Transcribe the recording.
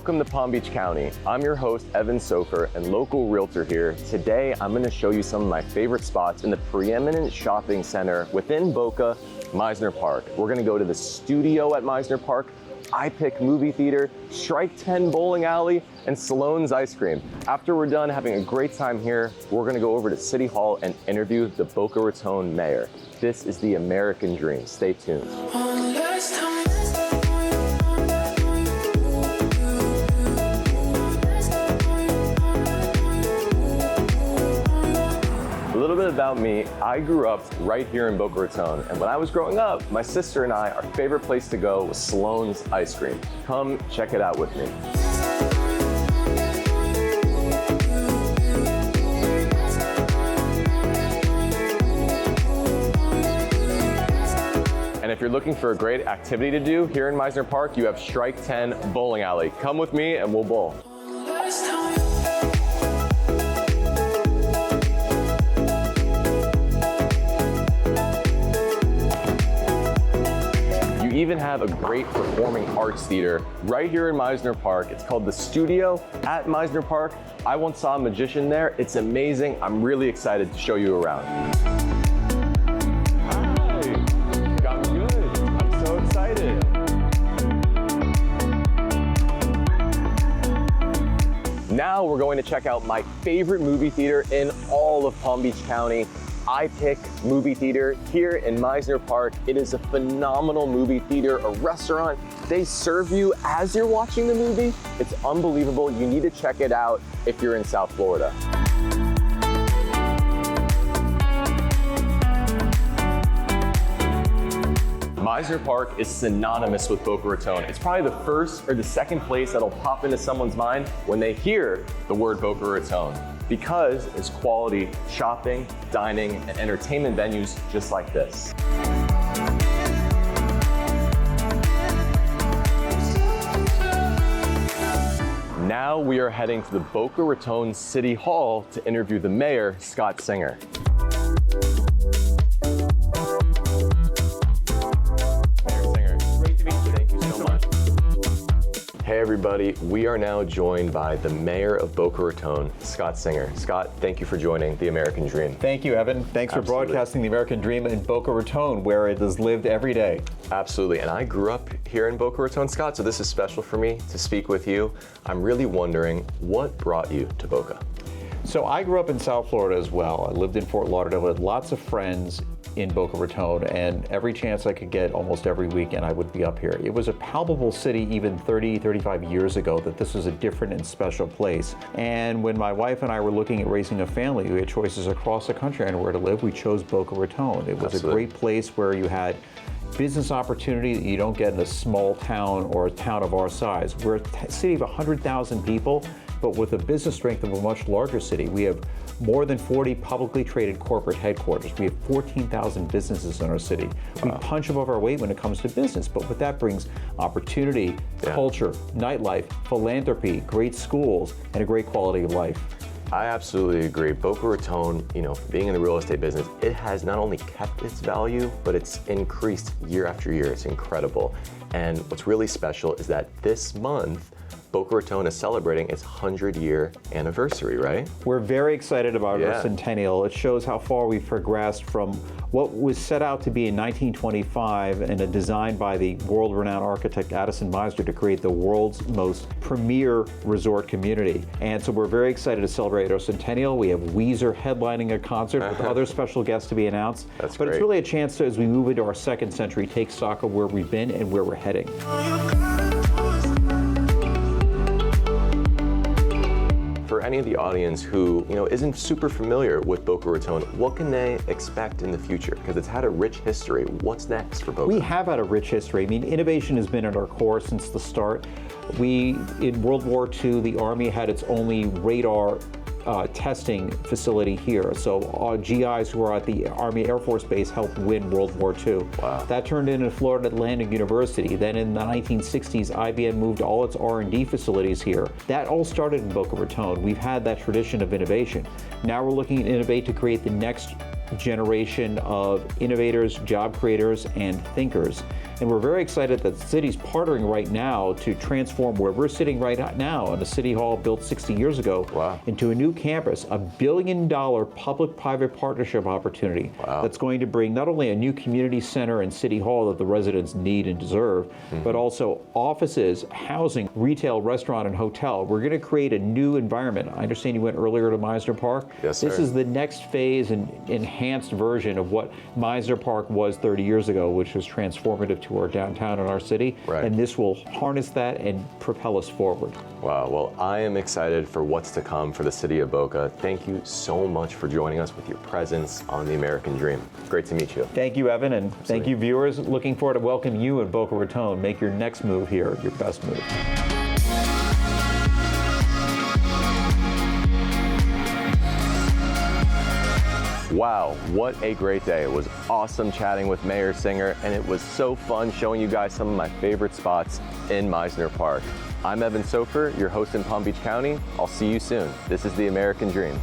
Welcome to Palm Beach County. I'm your host, Evan Sophir, and local realtor here. Today, I'm going to show you some of my favorite spots in the preeminent shopping center within Boca, Mizner Park. We're going to go to the studio at Mizner Park, iPic movie theater, Strike 10 bowling alley, and Salone's ice cream. After we're done having a great time here, we're going to go over to City Hall and interview the Boca Raton mayor. This is the American dream. Stay tuned. A little bit about me, I grew up right here in Boca Raton, and when I was growing up, my sister and I, our favorite place to go was Salone's ice cream. Come check it out with me. And if you're looking for a great activity to do here in Mizner Park, you have Strike 10 bowling alley. Come with me and we'll bowl. You even have a great performing arts theater right here in Mizner Park. It's called The Studio at Mizner Park. I once saw a magician there. It's amazing. I'm really excited to show you around. Hi, I'm good. I'm so excited. Now we're going to check out my favorite movie theater in all of Palm Beach County. iPic movie theater here in Mizner Park. It is a phenomenal movie theater, a restaurant. They serve you as you're watching the movie. It's unbelievable. You need to check it out if you're in South Florida. Mizner Park is synonymous with Boca Raton. It's probably the first or the second place that'll pop into someone's mind when they hear the word Boca Raton, because it's quality shopping, dining, and entertainment venues just like this. Now we are heading to the Boca Raton City Hall to interview the mayor, Scott Singer. Hey everybody, we are now joined by the mayor of Boca Raton, Scott Singer. Scott, thank you for joining the American Dream. Thank you, Evan. Thanks for broadcasting the American Dream in Boca Raton, where it is lived every day. Absolutely, and I grew up here in Boca Raton, Scott, so this is special for me to speak with you. I'm really wondering, what brought you to Boca? So I grew up in South Florida as well. I lived in Fort Lauderdale, had lots of friends in Boca Raton, and every chance I could get, almost every weekend, I would be up here. It was a palpable city even 30, 35 years ago that this was a different and special place. And when my wife and I were looking at raising a family, we had choices across the country on where to live. We chose Boca Raton. It was a great place where you had business opportunity that you don't get in a small town or a town of our size. We're a city of 100,000 people, but with the business strength of a much larger city. We have more than 40 publicly traded corporate headquarters. We have 14,000 businesses in our city. We punch above our weight when it comes to business, but with that brings opportunity, culture, nightlife, philanthropy, great schools, and a great quality of life. I absolutely agree. Boca Raton, being in the real estate business, it has not only kept its value, but it's increased year after year. It's incredible. And what's really special is that this month, Boca Raton is celebrating its 100-year anniversary, right? We're very excited about our Centennial. It shows how far we've progressed from what was set out to be in 1925 and a design by the world-renowned architect Artisan Mizner to create the world's most premier resort community. And so we're very excited to celebrate our Centennial. We have Weezer headlining a concert with other special guests to be announced. But great. It's really a chance to, as we move into our second century, take stock of where we've been and where we're heading. For any of the audience who isn't super familiar with Boca Raton, what can they expect in the future? Because it's had a rich history. What's next for Boca? We have had a rich history. I mean, innovation has been at our core since the start. In World War II, the Army had its only radar testing facility here. So GIs who were at the Army Air Force Base helped win World War II. Wow. That turned into Florida Atlantic University. Then in the 1960s, IBM moved all its R&D facilities here. That all started in Boca Raton. We've had that tradition of innovation. Now we're looking to innovate to create the next generation of innovators, job creators, and thinkers. And we're very excited that the city's partnering right now to transform where we're sitting right now in a city hall built 60 years ago into a new campus, $1 billion public-private partnership opportunity that's going to bring not only a new community center and city hall that the residents need and deserve, but also offices, housing, retail, restaurant, and hotel. We're going to create a new environment. I understand you went earlier to Mizner Park. Yes, sir. This is the next phase and enhanced version of what Mizner Park was 30 years ago, which was transformative to our downtown and our city. And this will harness that and propel us forward. Wow, well, I am excited for what's to come for the city of Boca. Thank you so much for joining us with your presence on the American Dream. Great to meet you. Thank you, Evan, and thank you, viewers. Looking forward to welcome you in Boca Raton. Make your next move here your best move. Wow, what a great day. It was awesome chatting with Mayor Singer, and it was so fun showing you guys some of my favorite spots in Mizner Park. I'm Evan Sophir, your host in Palm Beach County. I'll see you soon. This is the American Dream.